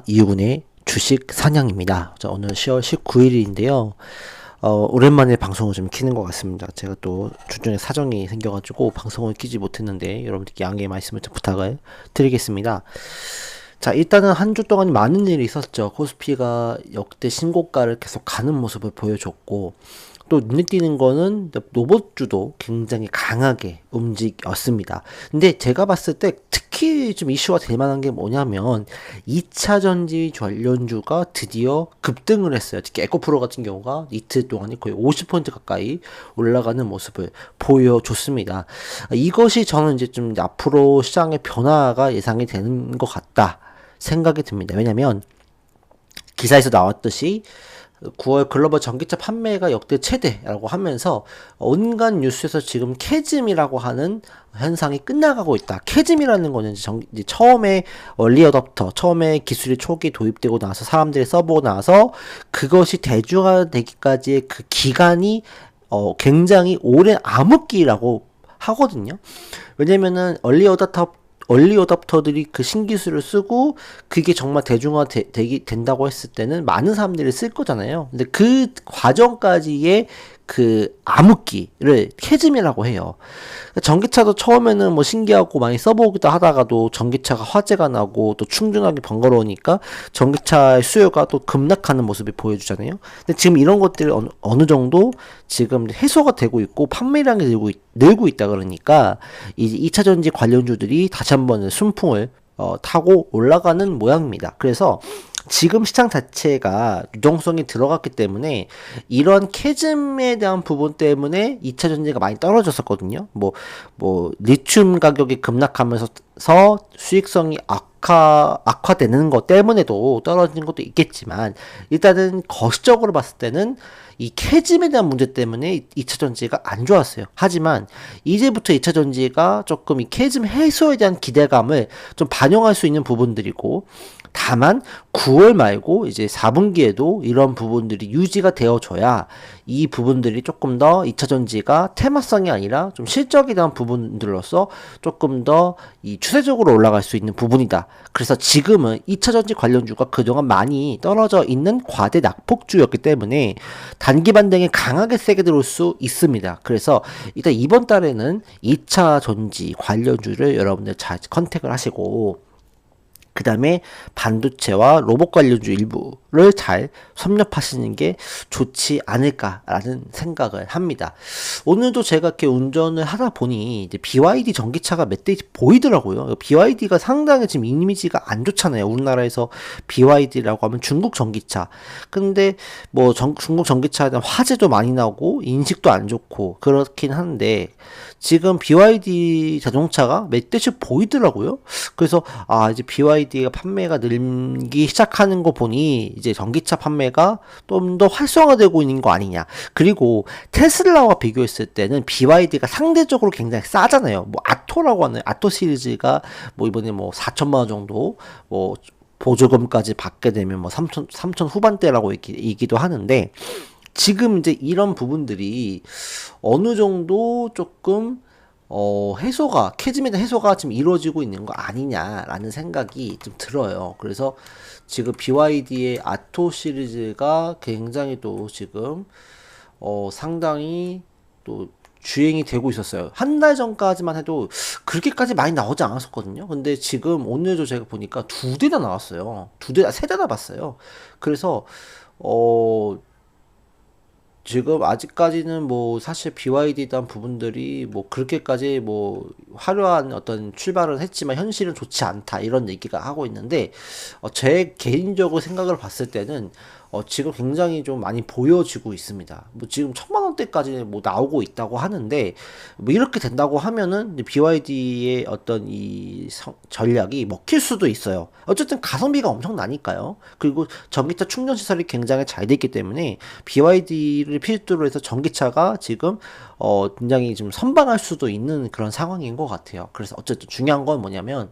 이유군의 주식 사냥입니다. 자, 오늘 10월 19일인데요. 오랜만에 방송을 좀 키는 것 같습니다. 제가 또 주중에 사정이 생겨가지고 방송을 키지 못했는데 여러분들께 양해의 말씀을 좀 부탁을 드리겠습니다. 자, 일단은 한 주 동안 많은 일이 있었죠. 코스피가 역대 신고가를 계속 가는 모습을 보여줬고, 또 눈에 띄는 거는 로봇주도 굉장히 강하게 움직였습니다. 근데 제가 봤을 때 특히 좀 이슈가 될 만한 게 뭐냐면 2차 전지 관련주가 드디어 급등을 했어요. 특히 에코프로 같은 경우가 이틀 동안에 거의 50% 가까이 올라가는 모습을 보여줬습니다. 이것이 저는 이제 좀 앞으로 시장의 변화가 예상이 되는 것 같다 생각이 듭니다. 왜냐면 기사에서 나왔듯이 9월 글로벌 전기차 판매가 역대 최대라고 하면서 온갖 뉴스에서 지금 캐즘이라고 하는 현상이 끝나가고 있다. 캐즘이라는 거는 이제 처음에 얼리 어댑터, 처음에 기술이 초기 도입되고 나서 사람들이 써보고 나서 그것이 대중화되기까지의 그 기간이 굉장히 오랜 암흑기라고 하거든요. 왜냐면은 얼리 어답터들이 그 신기술을 쓰고 그게 정말 된다고 했을 때는 많은 사람들이 쓸 거잖아요. 근데 그 과정까지의 그 암흑기를 캐즘이라고 해요. 전기차도 처음에는 뭐 신기하고 많이 써보기도 하다가도 전기차가 화재가 나고 또 충전하기 번거로우니까 전기차의 수요가 또 급락하는 모습을 보여주잖아요. 근데 지금 이런 것들이 어느 정도 지금 해소가 되고 있고 판매량이 늘고 있다 그러니까 이제 2차 전지 관련주들이 다시 한번 순풍을 타고 올라가는 모양입니다. 그래서 지금 시장 자체가 유동성이 들어갔기 때문에 이런 캐즘에 대한 부분 때문에 2차 전지가 많이 떨어졌었거든요. 리튬 가격이 급락하면서 수익성이 악화되는 것 때문에도 떨어지는 것도 있겠지만, 일단은 거시적으로 봤을 때는 이 캐즘에 대한 문제 때문에 2차 전지가 안 좋았어요. 하지만 이제부터 2차 전지가 조금 이 캐즘 해소에 대한 기대감을 좀 반영할 수 있는 부분들이고, 다만 9월 말고 이제 4분기에도 이런 부분들이 유지가 되어줘야 이 부분들이 조금 더 2차 전지가 테마성이 아니라 좀 실적에 대한 부분들로서 조금 더 이 추세적으로 올라갈 수 있는 부분이다. 그래서 지금은 2차 전지 관련주가 그동안 많이 떨어져 있는 과대 낙폭주였기 때문에 단기 반등에 강하게 세게 들어올 수 있습니다. 그래서 일단 이번 달에는 2차 전지 관련주를 여러분들 잘 컨택을 하시고, 그 다음에 반도체와 로봇 관련주 일부를 잘 섭렵하시는 게 좋지 않을까라는 생각을 합니다. 오늘도 제가 이렇게 운전을 하다 보니 이제 BYD 전기차가 몇 대 보이더라고요. BYD가 상당히 지금 이미지가 안 좋잖아요. 우리나라에서 BYD라고 하면 중국 전기차. 근데 중국 전기차에 대한 화재도 많이 나고 인식도 안 좋고 그렇긴 한데, 지금 BYD 자동차가 몇 대씩 보이더라고요. 그래서 이제 BYD가 판매가 늘기 시작하는 거 보니 이제 전기차 판매가 좀 더 활성화되고 있는 거 아니냐. 그리고 테슬라와 비교했을 때는 BYD가 상대적으로 굉장히 싸잖아요. 아토라고 하는 아토 시리즈가 이번에 4천만 원 정도 보조금까지 받게 되면 3천 후반대라고 얘기도 하는데, 지금 이제 이런 부분들이 어느 정도 조금 캐즘에 대한 해소가 지금 이루어지고 있는 거 아니냐라는 생각이 좀 들어요. 그래서 지금 BYD의 아토 시리즈가 굉장히 또 지금 상당히 또 주행이 되고 있었어요. 한 달 전까지만 해도 그렇게까지 많이 나오지 않았었거든요. 근데 지금 오늘도 제가 보니까 2대나 나왔어요. 3대나 봤어요. 그래서 지금 아직까지는 사실 BYD에 대한 부분들이 그렇게까지 화려한 어떤 출발을 했지만 현실은 좋지 않다 이런 얘기가 하고 있는데, 제 개인적으로 생각을 봤을 때는 지금 굉장히 좀 많이 보여지고 있습니다. 지금 1,000만 원대까지 나오고 있다고 하는데, 이렇게 된다고 하면은 BYD의 어떤 전략이 먹힐 수도 있어요. 어쨌든 가성비가 엄청나니까요. 그리고 전기차 충전 시설이 굉장히 잘 됐기 때문에 BYD를 필두로 해서 전기차가 지금 굉장히 좀 선방할 수도 있는 그런 상황인 것 같아요. 그래서 어쨌든 중요한 건 뭐냐면,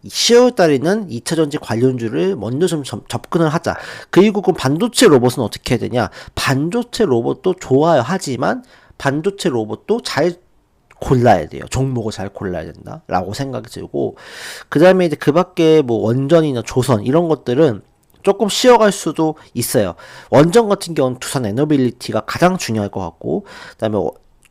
10월 달에는 2차 전지 관련주를 먼저 좀 접근을 하자. 그리고 그 반도체 로봇은 어떻게 해야 되냐? 반도체 로봇도 좋아요. 하지만 반도체 로봇도 잘 골라야 돼요. 종목을 잘 골라야 된다라고 생각이 들고, 그 다음에 이제 그 밖에 뭐 원전이나 조선 이런 것들은 조금 쉬어갈 수도 있어요. 원전 같은 경우는 두산 에너빌리티가 가장 중요할 것 같고, 그다음에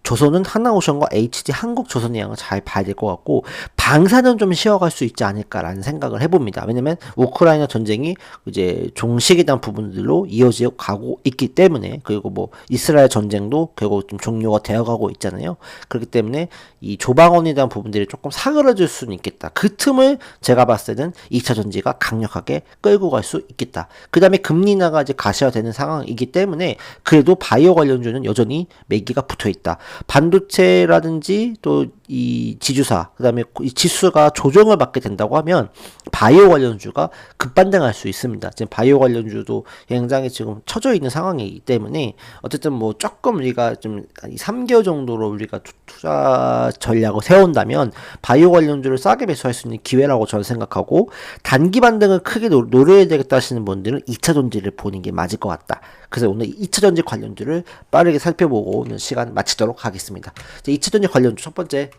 조선은 하나오션과 HD 한국조선해양을 잘 봐야 될 것 같고, 방사는 좀 쉬어갈 수 있지 않을까라는 생각을 해봅니다. 왜냐면 우크라이나 전쟁이 이제 종식에 대한 부분들로 이어져 가고 있기 때문에, 그리고 뭐 이스라엘 전쟁도 결국 좀 종료가 되어가고 있잖아요. 그렇기 때문에 이 조방원에 대한 부분들이 조금 사그라질 수는 있겠다. 그 틈을 제가 봤을 때는 2차 전지가 강력하게 끌고 갈 수 있겠다. 그 다음에 금리 인하가 이제 가셔야되는 상황이기 때문에 그래도 바이오 관련주는 여전히 매기가 붙어 있다. 반도체라든지 또 이 지주사, 그 다음에 이 지수가 조정을 받게 된다고 하면 바이오 관련주가 급반등할 수 있습니다. 지금 바이오 관련주도 굉장히 지금 처져 있는 상황이기 때문에 어쨌든 뭐 조금 우리가 좀 3개월 정도로 우리가 투자 전략을 세운다면 바이오 관련주를 싸게 매수할 수 있는 기회라고 저는 생각하고, 단기 반등을 크게 노려야 되겠다 하시는 분들은 2차 전지를 보는 게 맞을 것 같다. 그래서 오늘 2차 전지 관련주를 빠르게 살펴보고 오늘 시간 마치도록 하겠습니다. 2차 전지 관련주 첫 번째,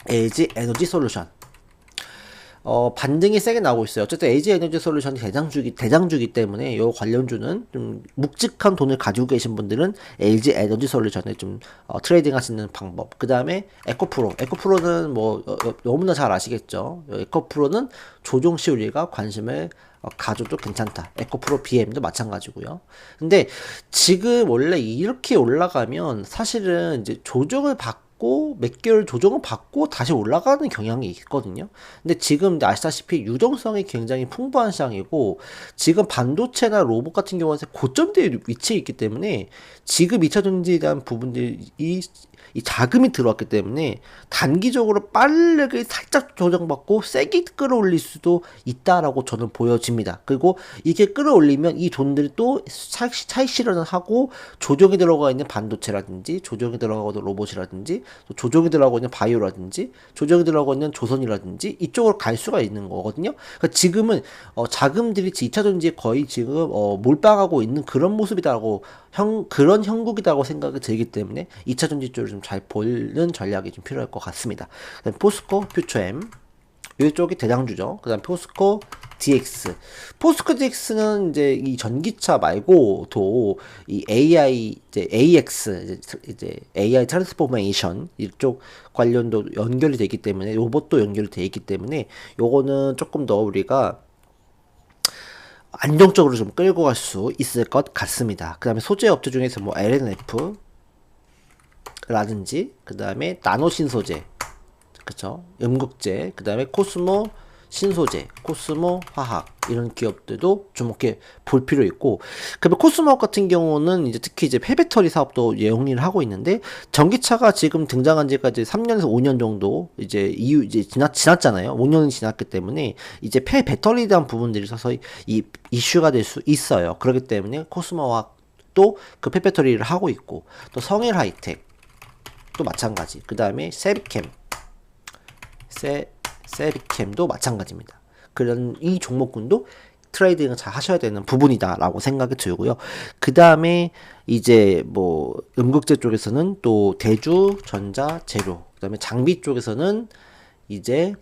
LG 에너지 솔루션. 반등이 세게 나오고 있어요. 어쨌든 LG 에너지 솔루션이 대장주기 때문에 이 관련주는 좀 묵직한 돈을 가지고 계신 분들은 LG 에너지 솔루션을 좀 트레이딩 하시는 방법. 그 다음에 에코프로는 뭐 너무나 잘 아시겠죠. 에코프로는 조정시 우리가 관심을 가져도 괜찮다. 에코프로 BM도 마찬가지고요. 근데 지금 원래 이렇게 올라가면 사실은 이제 조정을 받고 몇 개월 조정을 받고 다시 올라가는 경향이 있거든요. 근데 지금 아시다시피 유동성이 굉장히 풍부한 시장이고, 지금 반도체나 로봇 같은 경우는 고점대에 위치해 있기 때문에 지금 2차 전지에 대한 부분들이 이 자금이 들어왔기 때문에 단기적으로 빠르게 살짝 조정받고 세게 끌어올릴 수도 있다라고 저는 보여집니다. 그리고 이게 끌어올리면 이 돈들이 또 차익 실현을 하고 조정이 들어가 있는 반도체라든지, 조정이 들어가고 있는 로봇이라든지, 또 조정이 들어가고 있는 바이오라든지, 조정이 들어가고 있는 조선이라든지 이쪽으로 갈 수가 있는 거거든요. 그러니까 지금은 자금들이 2차 전지에 거의 지금 몰빵하고 있는 그런 모습이다라고 그런 형국이라고 생각이 들기 때문에 2차 전지 쪽을 좀 잘 보는 전략이 좀 필요할 것 같습니다. 그다음 포스코 퓨처엠, 이쪽이 대장주죠. 그다음 포스코 DX. 포스코 DX는 이제 이 전기차 말고도 이 AI 이제 AX 이제 AI 트랜스포메이션 이쪽 관련도 연결이 되기 때문에, 로봇도 연결이 되어 있기 때문에 요거는 조금 더 우리가 안정적으로 좀 끌고 갈 수 있을 것 같습니다. 그 다음에 소재 업체 중에서 뭐 LNF 라든지, 그 다음에 나노 신소재, 그쵸, 음극재, 그 다음에 코스모 신소재, 코스모 화학, 이런 기업들도 주목해 볼 필요 있고, 그다음에 코스모 같은 경우는 이제 특히 이제 폐배터리 사업도 영리를 하고 있는데, 전기차가 지금 등장한 지가 이제 3년에서 5년 정도 이제 이제 지났잖아요. 5년이 지났기 때문에 이제 폐배터리에 대한 부분들이 있어서 이 이슈가 될 수 있어요. 그렇기 때문에 코스모 화학도 그 폐배터리를 하고 있고, 또 성일 하이텍 또 마찬가지. 그 다음에 세리캠도 마찬가지입니다. 그런 이 종목군도 트레이딩을 잘 하셔야 되는 부분이다라고 생각이 들고요. 그 다음에 이제 뭐 음극재 쪽에서는 또 대주, 전자, 재료, 그 다음에 장비 쪽에서는 이제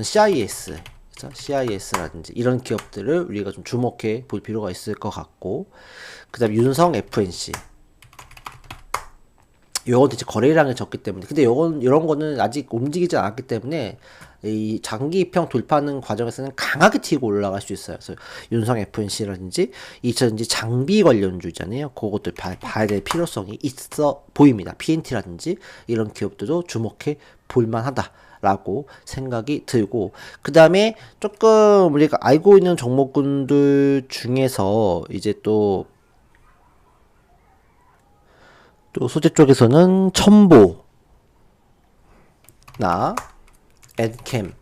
CIS, 그렇죠? CIS라든지 이런 기업들을 우리가 좀 주목해 볼 필요가 있을 것 같고, 그 다음에 윤성 FNC, 요건 이제 거래량이 적기 때문에, 근데 이런 거는 아직 움직이지 않았기 때문에 이 장기 입형 돌파하는 과정에서는 강하게 튀고 올라갈 수 있어요. 그래서 윤성 FNC라든지 이차전지 장비 관련주 있잖아요. 그것들 봐야 될 필요성이 있어 보입니다. PNT라든지 이런 기업들도 주목해 볼만하다 라고 생각이 들고, 그 다음에 조금 우리가 알고 있는 종목군들 중에서 이제 또 소재 쪽에서는 첨보나 엔캠,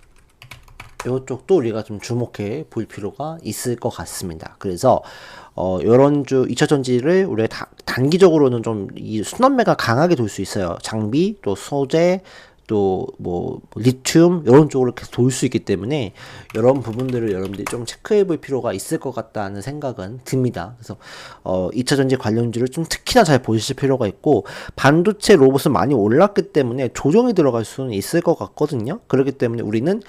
이쪽도 우리가 좀 주목해 볼 필요가 있을 것 같습니다. 그래서 요런 2차 전지를 우리가 단기적으로는 좀 이 순환매가 강하게 돌 수 있어요. 장비, 또 소재, 또 뭐 리튬 이런 쪽으로 계속 돌 수 있기 때문에 이런 부분들을 여러분들이 좀 체크해 볼 필요가 있을 것 같다는 생각은 듭니다. 그래서 2차 전지 관련주를 좀 특히나 잘 보실 필요가 있고, 반도체 로봇은 많이 올랐기 때문에 조정이 들어갈 수는 있을 것 같거든요. 그렇기 때문에 우리는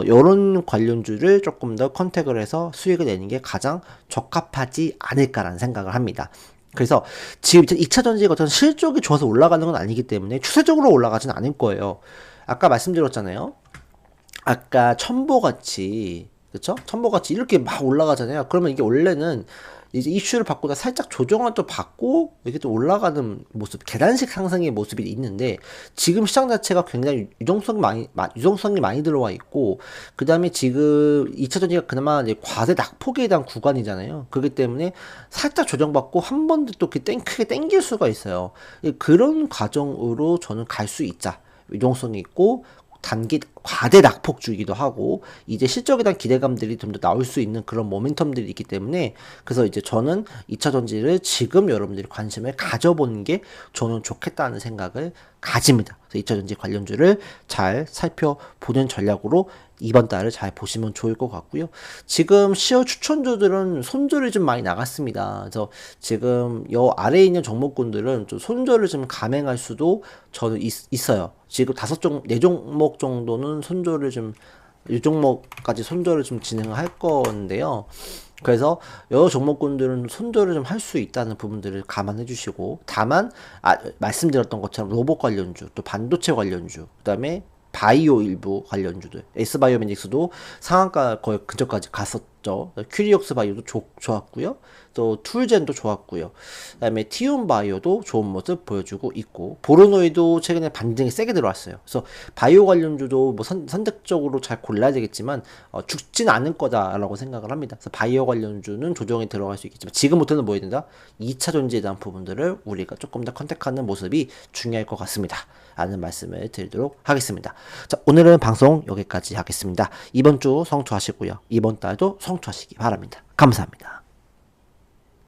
이런 관련주를 조금 더 컨택을 해서 수익을 내는 게 가장 적합하지 않을까라는 생각을 합니다. 그래서 지금 2차 전지가 어떤 실적이 좋아서 올라가는 건 아니기 때문에 추세적으로 올라가지는 않을 거예요. 아까 말씀드렸잖아요. 아까 첨보같이, 그쵸? 첨보같이 이렇게 막 올라가잖아요. 그러면 이게 원래는 이제 이슈를 받고다 살짝 조정을 또 받고 이렇게 또 올라가는 모습, 계단식 상승의 모습이 있는데, 지금 시장 자체가 굉장히 유동성이 많이 들어와 있고, 그 다음에 지금 2차 전지가 그나마 이제 과세 낙폭에 대한 구간이잖아요. 그렇기 때문에 살짝 조정받고 한 번 더 또 크게 땡길 수가 있어요. 그런 과정으로 저는 갈 수 있자. 유동성이 있고, 과대 낙폭주이기도 하고, 이제 실적에 대한 기대감들이 좀 더 나올 수 있는 그런 모멘텀들이 있기 때문에, 그래서 이제 저는 2차 전지를 지금 여러분들이 관심을 가져보는 게 저는 좋겠다는 생각을 가집니다. 그래서 2차 전지 관련주를 잘 살펴보는 전략으로 이번 달을 잘 보시면 좋을 것 같고요. 지금 시어 추천주들은 손절이 좀 많이 나갔습니다. 그래서 지금 요 아래에 있는 종목군들은 좀 손절을 좀 감행할 수도 저는 있어요. 지금 네 종목 정도는 손절을 좀, 이 종목까지 손절을 좀 진행을 할 건데요. 그래서 여러 종목군들은 손절을 좀 할 수 있다는 부분들을 감안해 주시고, 다만 말씀드렸던 것처럼 로봇 관련주, 또 반도체 관련주, 그다음에 바이오 일부 관련주들, S바이오메딕스도 상한가 거의 근처까지 갔었죠. 큐리옥스 바이오도 좋았고요. 또 툴젠도 좋았고요. 그다음에 티움 바이오도 좋은 모습 보여주고 있고, 보르노이도 최근에 반등이 세게 들어왔어요. 그래서 바이오 관련주도 뭐 선택적으로 잘 골라야 되겠지만 죽진 않을 거다라고 생각을 합니다. 그래서 바이오 관련주는 조정이 들어갈 수 있겠지만 지금부터는 뭐 해야 된다? 2차 전지에 대한 부분들을 우리가 조금 더 컨택하는 모습이 중요할 것 같습니다. 라는 말씀을 드리도록 하겠습니다. 자, 오늘은 방송 여기까지 하겠습니다. 이번 주 성투하시고요. 이번 달도 성투하시기 바랍니다. 감사합니다.